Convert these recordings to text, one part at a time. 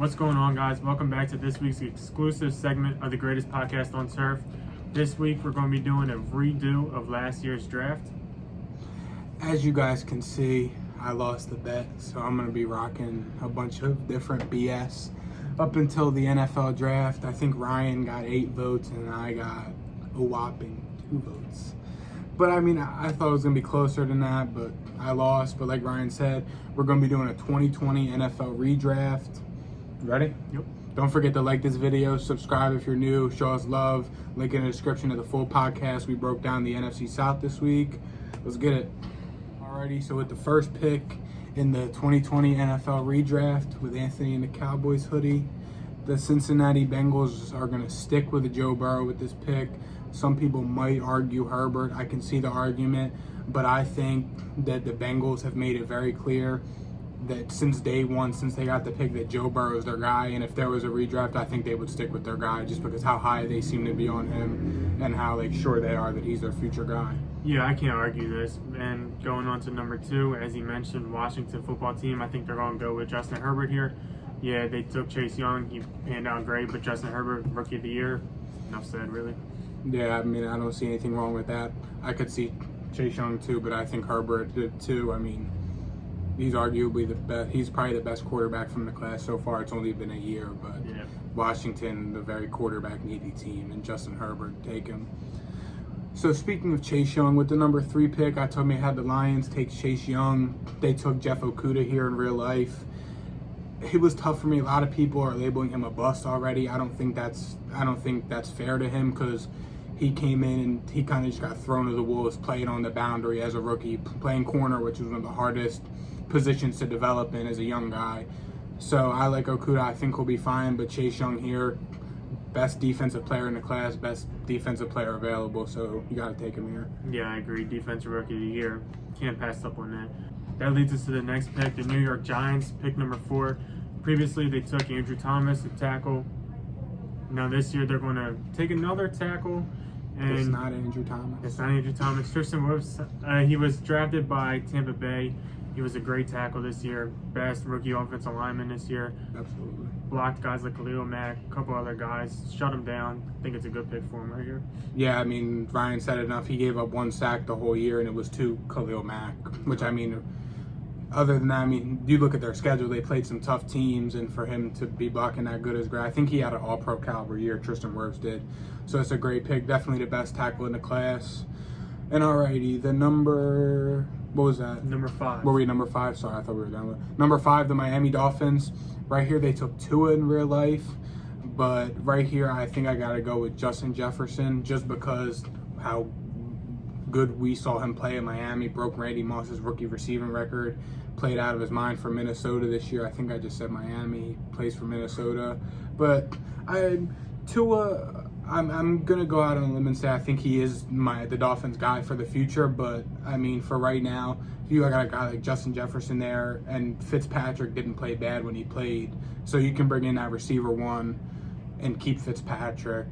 What's going on, guys? Welcome back to this week's exclusive segment of the greatest podcast on turf. This week, we're going to be doing a redo of last year's draft. As you guys can see, I lost the bet, so I'm going to be rocking a bunch of different BS. Up until the NFL draft, I think Ryan got 8 votes and I got a whopping 2 votes. But I mean, I thought it was going to be closer than that, but I lost. But like Ryan said, we're going to be doing a 2020 NFL redraft. Ready? Yep. Don't forget to like this video, subscribe if you're new, show us love. Link in the description of the full podcast. We broke down the NFC South this week. Let's get it. Alrighty, so with the first pick in the 2020 NFL redraft with Anthony in the Cowboys hoodie, the Cincinnati Bengals are going to stick with the Joe Burrow with this pick. Some people might argue Herbert. I can see the argument, but I think that the Bengals have made it very clear that since day one, since they got the pick, that Joe Burrow is their guy, and if there was a redraft, I think they would stick with their guy just because how high they seem to be on him and how sure they are that he's their future guy. Yeah, I can't argue this. And going on to number 2, as he mentioned, Washington football team, I think they're going to go with Justin Herbert here. Yeah, they took Chase Young. He panned out great, but Justin Herbert, Rookie of the Year, enough said, really. Yeah, I mean, I don't see anything wrong with that. I could see Chase Young too, but I think Herbert did too. I mean, he's arguably the best. He's probably the best quarterback from the class so far. It's only been a year, but yeah. Washington, the very quarterback needy team, and Justin Herbert take him. So speaking of Chase Young, with the number 3 pick, I told me I had the Lions take Chase Young. They took Jeff Okudah here in real life. It was tough for me. A lot of people are labeling him a bust already. I don't think that's fair to him because he came in and he kind of just got thrown to the wolves, playing on the boundary as a rookie, playing corner, which is one of the hardest positions to develop in as a young guy. So I like Okudah. I think he'll be fine, but Chase Young here, best defensive player in the class, best defensive player available, so you got to take him here. Yeah, I agree. Defensive Rookie of the Year. Can't pass up on that. That leads us to the next pick, the New York Giants, pick number 4. Previously, they took Andrew Thomas, a tackle. Now this year, they're going to take another tackle. And it's not Andrew Thomas. It's not Andrew Thomas. Tristan Wirfs, he was drafted by Tampa Bay. He was a great tackle this year. Best rookie offensive lineman this year. Absolutely. Blocked guys like Khalil Mack, a couple other guys. Shut him down. I think it's a good pick for him right here. Yeah, I mean, Ryan said enough. He gave up 1 sack the whole year, and it was to Khalil Mack, which, I mean, other than that, I mean, you look at their schedule, they played some tough teams, and for him to be blocking that good is great. I think he had an all-pro caliber year, Tristan Wirfs did. So it's a great pick, definitely the best tackle in the class. And alrighty, the number, what was that? Number 5. Were we number 5? Sorry, I thought we were done with number 5, the Miami Dolphins. Right here, they took Tua in real life, but right here, I think I gotta go with Justin Jefferson just because how good we saw him play in Miami, broke Randy Moss's rookie receiving record, played out of his mind for Minnesota this year. I think I just said Miami, he plays for Minnesota. But Tua, I'm going to go out on a limb and say I think he is the Dolphins guy for the future. But, I mean, for right now, you got a guy like Justin Jefferson there, and Fitzpatrick didn't play bad when he played. So you can bring in that receiver 1 and keep Fitzpatrick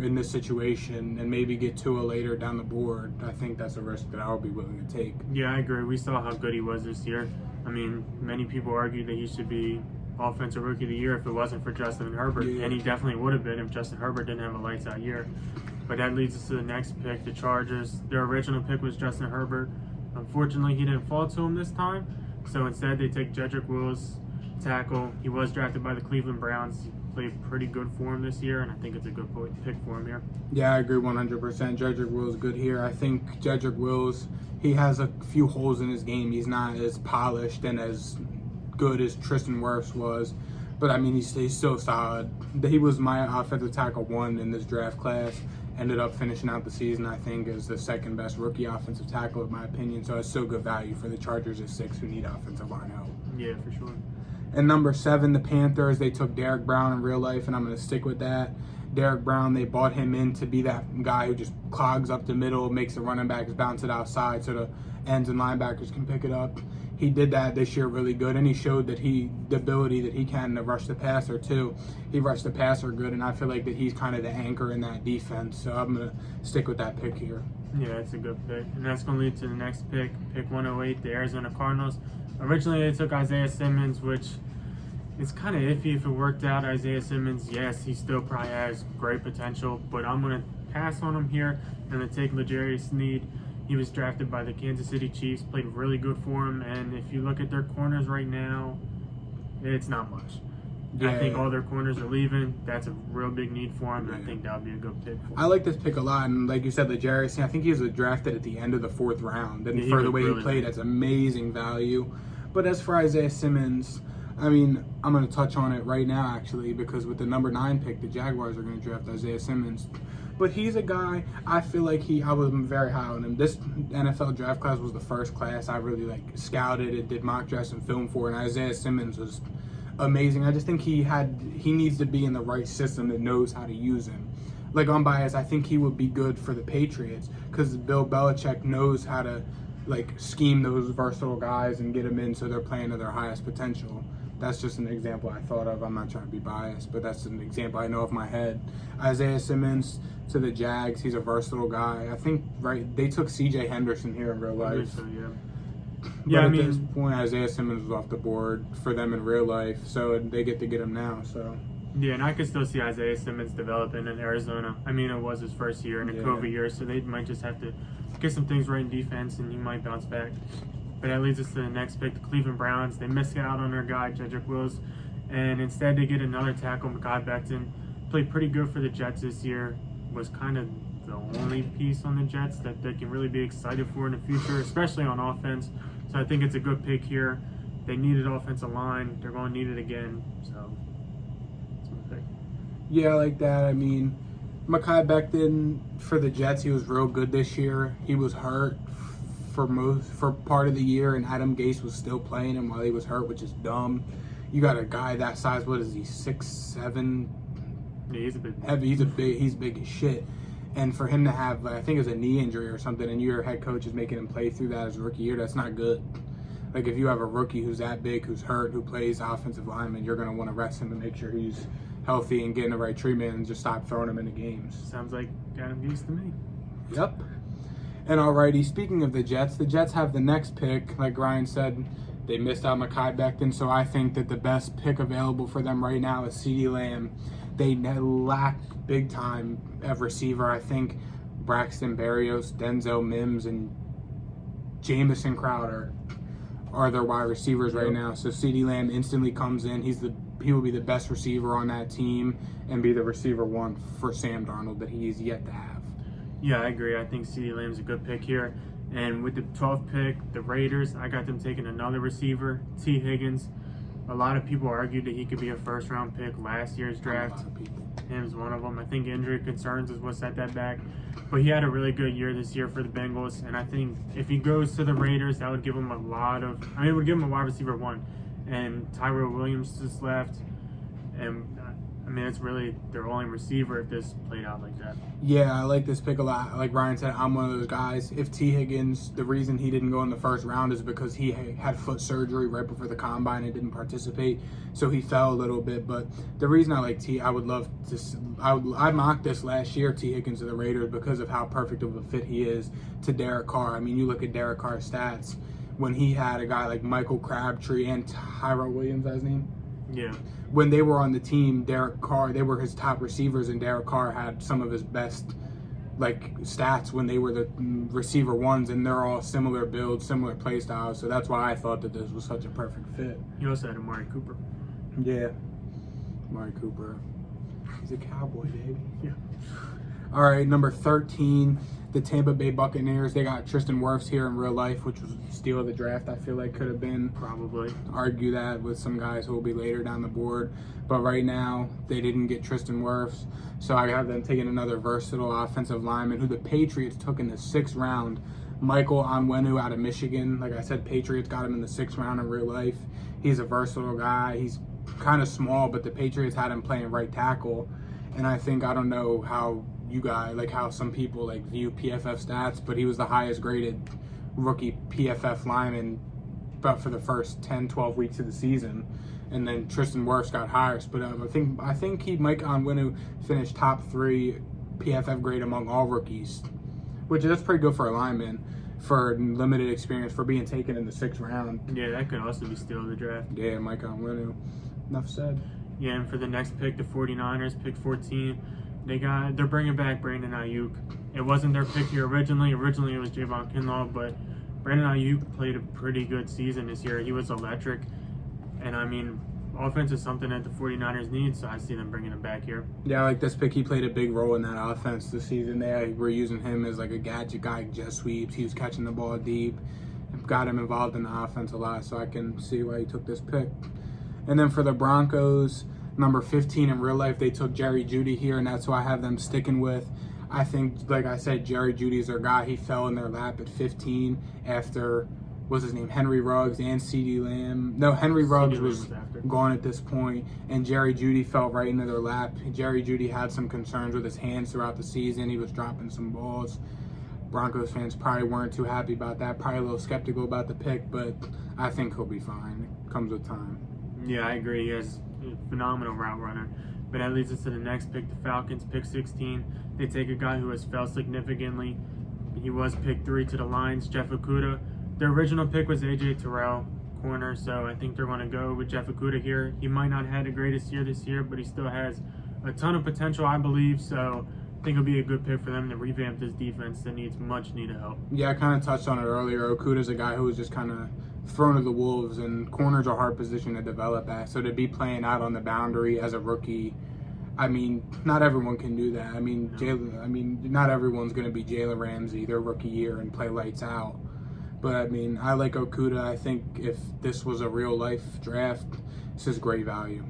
in this situation and maybe get Tua later down the board. I think that's a risk that I would be willing to take. Yeah, I agree. We saw how good he was this year. I mean, many people argue that he should be Offensive Rookie of the Year if it wasn't for Justin Herbert, and he definitely would have been if Justin Herbert didn't have a lights-out year. But that leads us to the next pick, the Chargers. Their original pick was Justin Herbert. Unfortunately, he didn't fall to him this time, so instead they take Jedrick Wills, tackle. He was drafted by the Cleveland Browns. He played pretty good for him this year, and I think it's a good pick for him here. Yeah, I agree 100%. Jedrick Wills good here. I think Jedrick Wills, he has a few holes in his game. He's not as polished and as good as Tristan Wirfs was, but I mean, he's still solid. He was my offensive tackle 1 in this draft class. Ended up finishing out the season, I think, as the 2nd best rookie offensive tackle, in my opinion. So it's still good value for the Chargers at 6 who need offensive line help. Yeah, for sure. And number 7, the Panthers, they took Derek Brown in real life, and I'm going to stick with that. Derek Brown, they bought him in to be that guy who just clogs up the middle, makes the running backs bounce it outside so the ends and linebackers can pick it up. He did that this year really good, and he showed that the ability that he can to rush the passer too. He rushed the passer good, and I feel like that he's kind of the anchor in that defense. So I'm going to stick with that pick here. Yeah, that's a good pick. And that's going to lead to the next pick 108, the Arizona Cardinals. Originally, they took Isaiah Simmons, which It's kind of iffy if it worked out. Isaiah Simmons, yes, he still probably has great potential, but I'm going to pass on him here. I'm going to take L'Jarius Sneed. He was drafted by the Kansas City Chiefs, played really good for him, and if you look at their corners right now, it's not much. Yeah. I think all their corners are leaving. That's a real big need for him, and I think that would be a good pick for him. I like this pick a lot, and like you said, L'Jarius, I think he was drafted at the end of the 4th round, and for the way he played, that's amazing value. But as for Isaiah Simmons, I mean, I'm going to touch on it right now, actually, because with the number 9 pick, the Jaguars are going to draft Isaiah Simmons. But he's a I feel like I was very high on him. This NFL draft class was the first class I really scouted and did mock drafts and film for, and Isaiah Simmons was amazing. I just think he needs to be in the right system that knows how to use him. Like, I'm biased, I think he would be good for the Patriots because Bill Belichick knows how to scheme those versatile guys and get them in so they're playing to their highest potential. That's just an example I thought of. I'm not trying to be biased, but that's an example I know off my head. Isaiah Simmons to the Jags. He's a versatile guy. I think, they took C.J. Henderson here in real life. So, yeah. But at this point, Isaiah Simmons was off the board for them in real life, so they get to get him now. So. Yeah, and I could still see Isaiah Simmons developing in Arizona. I mean, it was his first year in a COVID year, so they might just have to get some things right in defense, and he might bounce back. But that leads us to the next pick, the Cleveland Browns. They missed out on their guy, Jedrick Wills, and instead they get another tackle, Mekhi Becton. Played pretty good for the Jets this year. Was kind of the only piece on the Jets that they can really be excited for in the future, especially on offense. So I think it's a good pick here. They needed offensive line. They're going to need it again. So that's my pick. Yeah, I like that. I mean, Mekhi Becton for the Jets, he was real good this year. He was hurt for part of the year, and Adam Gase was still playing him while he was hurt, which is dumb. You got a guy that size. What is he? 6'7"? Yeah, he's a big. Heavy. He's big as shit. And for him to have, I think it was a knee injury or something, and your head coach is making him play through that as a rookie year, that's not good. Like, if you have a rookie who's that big, who's hurt, who plays offensive lineman, you're going to want to rest him and make sure he's healthy and getting the right treatment and just stop throwing him into games. Sounds like Adam Gase to me. Yep. And alrighty, speaking of the Jets have the next pick. Like Ryan said, they missed out Mekhi Becton, so I think that the best pick available for them right now is CeeDee Lamb. They lack big time of receiver. I think Braxton Berrios, Denzel Mims, and Jamison Crowder are their wide receivers right now. So CeeDee Lamb instantly comes in. He will be the best receiver on that team and be the receiver 1 for Sam Darnold that he is yet to have. Yeah, I agree. I think CeeDee Lamb's a good pick here. And with the 12th pick, the Raiders, I got them taking another receiver, T. Higgins. A lot of people argued that he could be a first-round pick last year's draft. Him's one of them. I think injury concerns is what set that back. But he had a really good year this year for the Bengals. And I think if he goes to the Raiders, that would give him it would give him a wide receiver 1. And Tyrell Williams just left. And I mean, it's really their only receiver if this played out like that. Yeah, I like this pick a lot. Like Ryan said, I'm one of those guys. If T. Higgins, the reason he didn't go in the first round is because he had foot surgery right before the combine and didn't participate, so he fell a little bit. But the reason I like I mocked this last year, T. Higgins to the Raiders, because of how perfect of a fit he is to Derek Carr. I mean, you look at Derek Carr's stats when he had a guy like Michael Crabtree and Tyrell Williams, that's his name? Yeah. When they were on the team, Derek Carr, they were his top receivers, and Derek Carr had some of his best stats when they were the receiver 1s, and they're all similar builds, similar play styles. So that's why I thought that this was such a perfect fit. He also had Amari Cooper. Yeah, Amari Cooper. He's a Cowboy, baby. Yeah. All right, number 13, the Tampa Bay Buccaneers. They got Tristan Wirfs here in real life, which was a steal of the draft. I feel like could have been. Probably. Argue that with some guys who will be later down the board. But right now, they didn't get Tristan Wirfs. So I have them taking another versatile offensive lineman who the Patriots took in the 6th round. Michael Angueno out of Michigan. Like I said, Patriots got him in the 6th round in real life. He's a versatile guy. He's kind of small, but the Patriots had him playing right tackle. And I don't know how you guys, how some people view PFF stats, but he was the highest graded rookie PFF lineman but for the first 10, 12 weeks of the season. And then Tristan Wirfs got highest, but I think Mike Onwenu finished top 3 PFF grade among all rookies, which is pretty good for a lineman for limited experience for being taken in the 6th round. Yeah, that could also be steal of the draft. Yeah, Mike Onwenu. enough said. Yeah, and for the next pick, the 49ers, pick 14, they're bringing back Brandon Ayuk. It wasn't their pick here originally. Originally, it was Javon Kinlaw, but Brandon Ayuk played a pretty good season this year. He was electric. And, I mean, offense is something that the 49ers need, so I see them bringing him back here. Yeah, I like this pick. He played a big role in that offense this season. They were using him as like a gadget guy, jet sweeps. He was catching the ball deep. Got him involved in the offense a lot, so I can see why he took this pick. And then for the Broncos, number 15 in real life, they took Jerry Jeudy here, and that's who I have them sticking with. I think, like I said, Jerry Judy's their guy. He fell in their lap at 15 after, what's his name, Henry Ruggs and CeeDee Lamb. No, Henry Ruggs was gone at this point, and Jerry Jeudy fell right into their lap. Jerry Jeudy had some concerns with his hands throughout the season. He was dropping some balls. Broncos fans probably weren't too happy about that, probably a little skeptical about the pick, but I think he'll be fine. It comes with time. Yeah, I agree. He has a phenomenal route runner. But that leads us to the next pick, the Falcons, pick 16. They take a guy who has fell significantly. He was pick 3 to the Lions, Jeff Okudah. Their original pick was A.J. Terrell, corner, so I think they're going to go with Jeff Okudah here. He might not have had the greatest year this year, but he still has a ton of potential, I believe, so I think it'll be a good pick for them to revamp this defense that needs much needed help. Yeah, I kind of touched on it earlier. Okudah's a guy who was just kind of thrown to the wolves, and corner's a hard position to develop at. So to be playing out on the boundary as a rookie, I mean, not everyone can do that. I mean, not everyone's going to be Jalen Ramsey their rookie year and play lights out. But I mean, I like Okudah. I think if this was a real life draft, this is great value.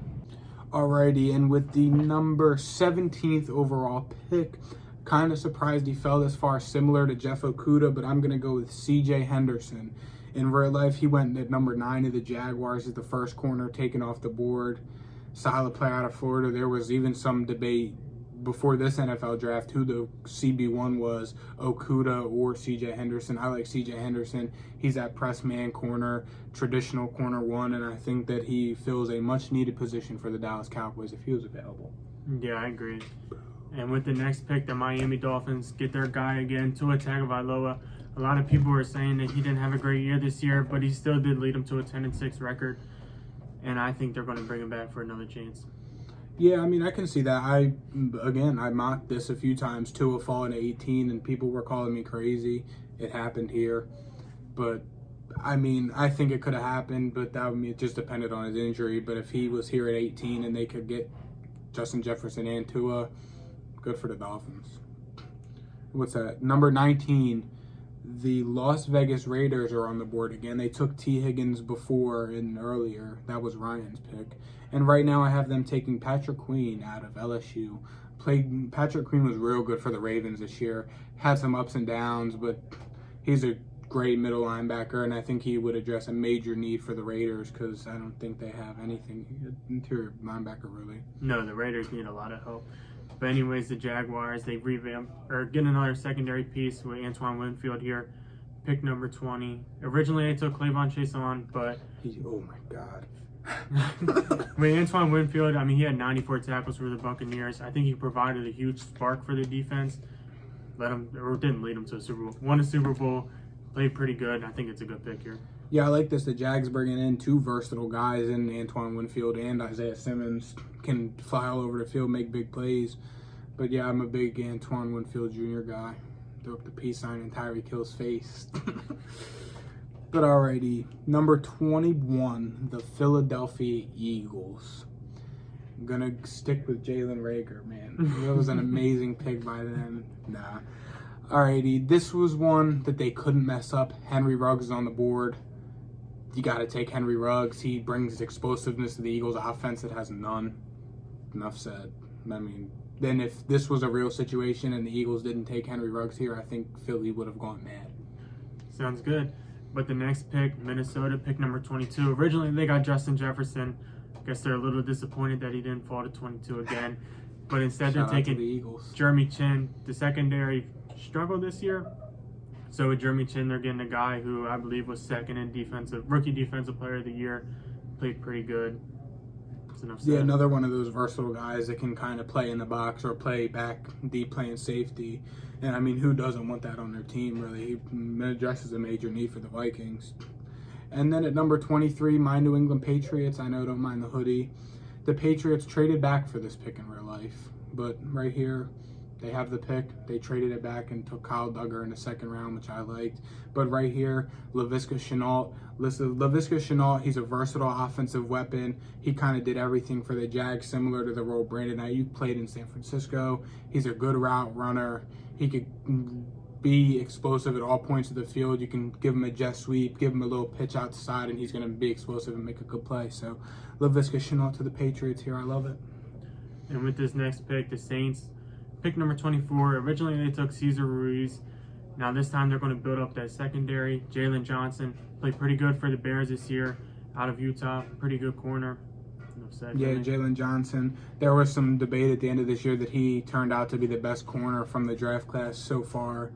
Alrighty, and with the number 17th overall pick, kind of surprised he fell this far, similar to Jeff Okudah, but I'm going to go with C.J. Henderson. In real life, he went at number 9 of the Jaguars as the first corner taken off the board. Solid player out of Florida. There was even some debate before this NFL draft who the CB1 was, Okudah or C.J. Henderson. I like C.J. Henderson. He's that press man corner, traditional corner one, and I think that he fills a much-needed position for the Dallas Cowboys if he was available. Yeah, I agree. And with the next pick, the Miami Dolphins get their guy again, Tua Tagovailoa. A lot of people were saying that he didn't have a great year this year, but he still did lead them to a 10-6 record. And I think they're going to bring him back for another chance. Yeah, I mean, I can see that. I mocked this a few times. Tua falling to 18, and people were calling me crazy. It happened here. But, I mean, I think it could have happened, but it just depended on his injury. But if he was here at 18 and they could get Justin Jefferson and Tua, good for the Dolphins. What's that? Number 19. The Las Vegas Raiders are on the board again. They took T. Higgins before and earlier. That was Ryan's pick. And right now I have them taking Patrick Queen out of LSU. Patrick Queen was real good for the Ravens this year. Had some ups and downs, but he's a great middle linebacker, and I think he would address a major need for the Raiders because I don't think they have anything interior linebacker really. No, the Raiders need a lot of help. But anyways, the Jaguars, they revamp or get another secondary piece with Antoine Winfield here, pick number 20. Originally, they took Clavon Chaisson, but oh my God. With Antoine Winfield, I mean, he had 94 tackles for the Buccaneers. I think he provided a huge spark for the defense. Didn't lead them to a Super Bowl. Won a Super Bowl, played pretty good. I think it's a good pick here. Yeah, I like this. The Jags bringing in two versatile guys in Antoine Winfield and Isaiah Simmons. Can fly all over the field, make big plays. But yeah, I'm a big Antoine Winfield Jr. guy. Throw up the peace sign in Tyreek Hill's face. But alrighty, number 21, the Philadelphia Eagles. I'm gonna stick with Jalen Reagor, man. That was an amazing pick by them. Nah. Alrighty, this was one that they couldn't mess up. Henry Ruggs is on the board. You got to take Henry Ruggs. He brings explosiveness to the Eagles' offense that has none. Enough said. I mean, then if this was a real situation and the Eagles didn't take Henry Ruggs here, I think Philly would have gone mad. Sounds good. But the next pick, Minnesota, pick number 22. Originally, they got Justin Jefferson. I guess they're a little disappointed that he didn't fall to 22 again. But instead, they're taking the Eagles. Jeremy Chin. The secondary struggled this year. So with Jeremy Chin, they're getting a guy who I believe was second in rookie defensive player of the year. Played pretty good. That's enough said. Yeah, another one of those versatile guys that can kind of play in the box or play back deep playing safety. And I mean, who doesn't want that on their team, really? He addresses a major need for the Vikings. And then at number 23, my New England Patriots. I know, don't mind the hoodie. The Patriots traded back for this pick in real life, but right here, they have the pick. They traded it back and took Kyle Duggar in the second round, which I liked. But right here, Laviska Shenault. Listen, Laviska Shenault, he's a versatile offensive weapon. He kind of did everything for the Jags, similar to the role Brandon Ayuk played in San Francisco. He's a good route runner. He could be explosive at all points of the field. You can give him a jet sweep, give him a little pitch outside, and he's going to be explosive and make a good play. So, Laviska Shenault to the Patriots here. I love it. And with this next pick, the Saints, pick number 24. Originally, they took Cesar Ruiz. Now, this time, they're going to build up that secondary. Jalen Johnson played pretty good for the Bears this year out of Utah. Pretty good corner. Yeah, Jalen Johnson. There was some debate at the end of this year that he turned out to be the best corner from the draft class so far.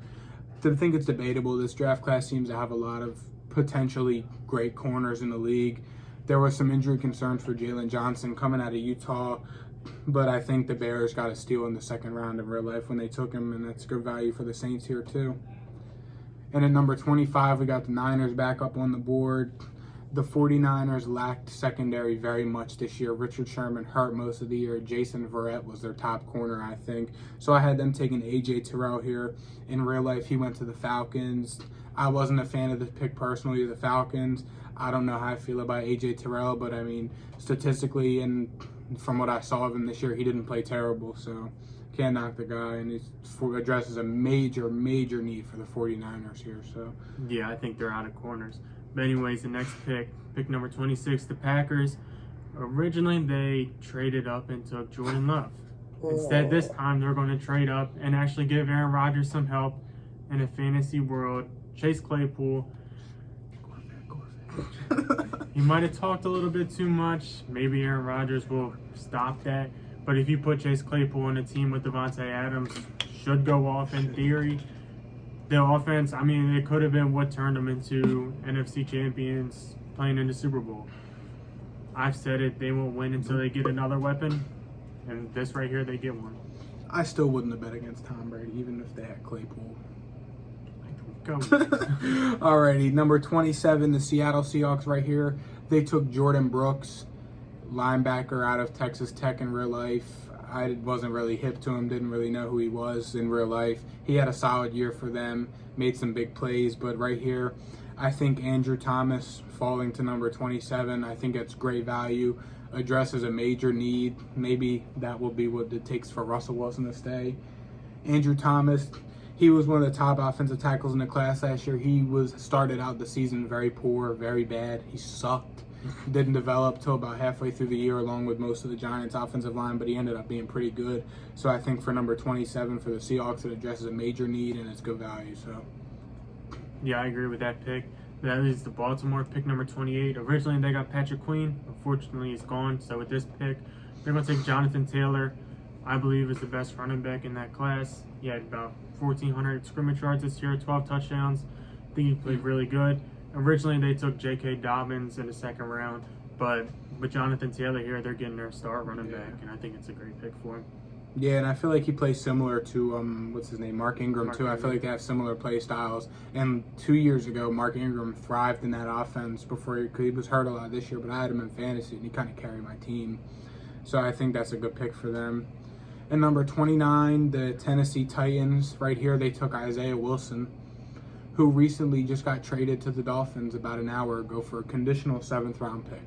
I think it's debatable. This draft class seems to have a lot of potentially great corners in the league. There was some injury concerns for Jalen Johnson coming out of Utah, but I think the Bears got a steal in the second round in real life when they took him, and that's good value for the Saints here too. And at number 25, we got the Niners back up on the board. The 49ers lacked secondary very much this year. Richard Sherman hurt most of the year. Jason Verrett was their top corner, I think. So I had them taking A.J. Terrell here. In real life, he went to the Falcons. I wasn't a fan of the pick personally of the Falcons. I don't know how I feel about A.J. Terrell, but I mean, statistically and from what I saw of him this year, he didn't play terrible. So can't knock the guy, and he addresses a major need for the 49ers here. So yeah, I think they're out of corners. But anyways, the next pick number 26, the Packers. Originally, they traded up and took Jordan Love. Instead, this time, they're going to trade up and actually give Aaron Rodgers some help in a fantasy world. Chase Claypool. He might have talked a little bit too much. Maybe Aaron Rodgers will stop that. But if you put Chase Claypool on a team with Devontae Adams, should go off in theory. The offense, I mean, it could have been what turned them into NFC champions playing in the Super Bowl. I've said it, they won't win until they get another weapon. And this right here, they get one. I still wouldn't have bet against Tom Brady, even if they had Claypool. Go. Alrighty, number 27, the Seattle Seahawks right here. They took Jordan Brooks, linebacker out of Texas Tech in real life. I wasn't really hip to him, didn't really know who he was in real life. He had a solid year for them, made some big plays, but right here, I think Andrew Thomas falling to number 27, I think it's great value, addresses a major need. Maybe that will be what it takes for Russell Wilson to stay. Andrew Thomas, he was one of the top offensive tackles in the class last year. He started out the season very poor, very bad. He sucked. Didn't develop till about halfway through the year along with most of the Giants offensive line, but he ended up being pretty good. So I think for number 27 for the Seahawks, it addresses a major need and it's good value. So yeah, I agree with that pick. That is the Baltimore pick number 28. Originally, they got Patrick Queen. Unfortunately, he's gone. So with this pick, they're going to take Jonathan Taylor. I believe is the best running back in that class. He had about 1,400 scrimmage yards this year, 12 touchdowns. I think he played really good. Originally, they took J.K. Dobbins in the second round, but with Jonathan Taylor here, they're getting their star running back, and I think it's a great pick for him. Yeah, and I feel like he plays similar to, Mark Ingram, too. I feel like they have similar play styles. And 2 years ago, Mark Ingram thrived in that offense before he was hurt a lot this year, but I had him in fantasy, and he kind of carried my team. So I think that's a good pick for them. And number 29, the Tennessee Titans. Right here, they took Isaiah Wilson, who recently just got traded to the Dolphins about an hour ago for a conditional 7th round pick.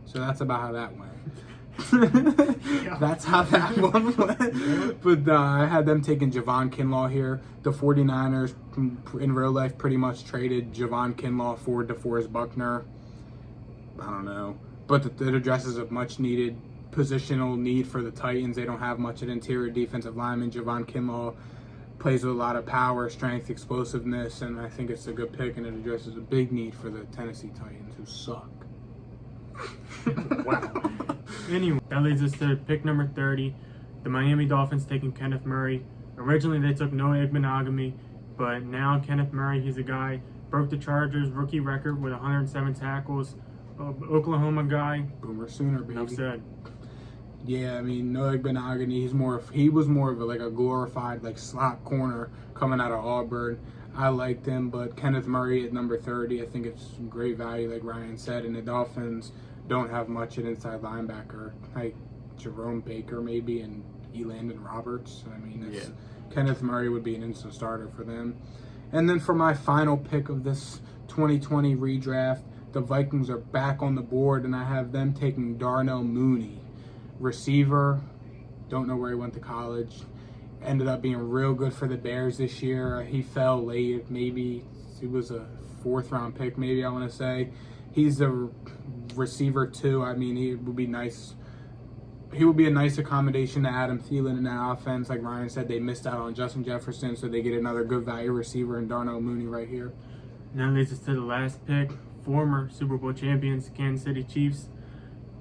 So that's about how that went. That's how that one went. But I had them taking Javon Kinlaw here. The 49ers, in real life, pretty much traded Javon Kinlaw for DeForest Buckner. I don't know. But it addresses a much-needed positional need for the Titans. They don't have much at interior defensive lineman. Javon Kinlaw plays with a lot of power, strength, explosiveness, and I think it's a good pick, and it addresses a big need for the Tennessee Titans, who suck. Wow. Anyway, that leads us to pick number 30. The Miami Dolphins taking Kenneth Murray. Originally, they took Noah Igbenogany, but now Kenneth Murray, he's a guy, broke the Chargers rookie record with 107 tackles. Oklahoma guy. Boomer Sooner, baby. Enough said. Yeah, I mean, Noah Igbenogany, he was more of a glorified slot corner coming out of Auburn. I liked him, but Kenneth Murray at number 30, I think it's great value, like Ryan said. And the Dolphins, don't have much at inside linebacker, like Jerome Baker maybe and Elandon Roberts. I mean, Kenneth Murray would be an instant starter for them. And then for my final pick of this 2020 redraft, the Vikings are back on the board, and I have them taking Darnell Mooney, receiver. Don't know where he went to college. Ended up being real good for the Bears this year. He fell late. Maybe he was a 4th-round pick, maybe I want to say. He's a receiver, too. I mean, he would be nice. He would be a nice accommodation to Adam Thielen in that offense. Like Ryan said, they missed out on Justin Jefferson, so they get another good value receiver in Darnell Mooney right here. Now leads us to the last pick. Former Super Bowl champions, Kansas City Chiefs.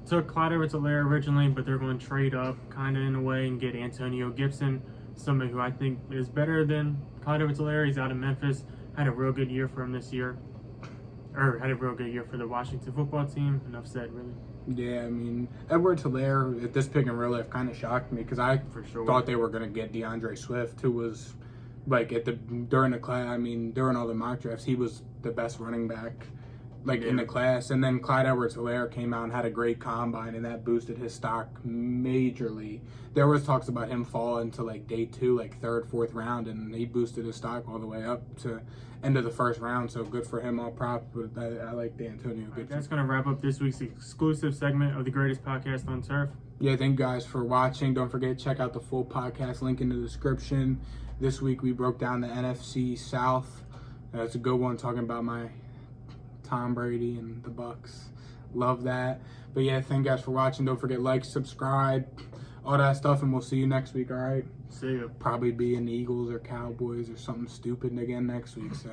Took Clyde Edwards-Helaire originally, but they're going to trade up kind of in a way and get Antonio Gibson, somebody who I think is better than Clyde Edwards-Helaire. He's out of Memphis. Had a real good year for him this year. Or had a real good year for the Washington football team. Enough said, really. Yeah, I mean, Edwards-Helaire at this pick in real life kind of shocked me because I thought they were going to get DeAndre Swift, who was like during the class. I mean, during all the mock drafts, he was the best running back in the class. And then Clyde Edwards-Helaire came out and had a great combine, and that boosted his stock majorly. There was talks about him falling to like day 2, like 3rd, 4th round, and he boosted his stock all the way up to end of the 1st round. So good for him, all props. But I like the Antonio Gibson. That's going to wrap up this week's exclusive segment of the greatest podcast on turf. Yeah, thank you guys for watching. Don't forget to check out the full podcast link in the description. This week we broke down the NFC South. It's a good one, talking about my Tom Brady and the Bucks. Love that. But yeah, thank you guys for watching. Don't forget, like, subscribe, all that stuff, and we'll see you next week, all right? See you. Probably be in the Eagles or Cowboys or something stupid again next week, so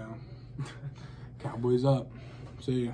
Cowboys up. See you.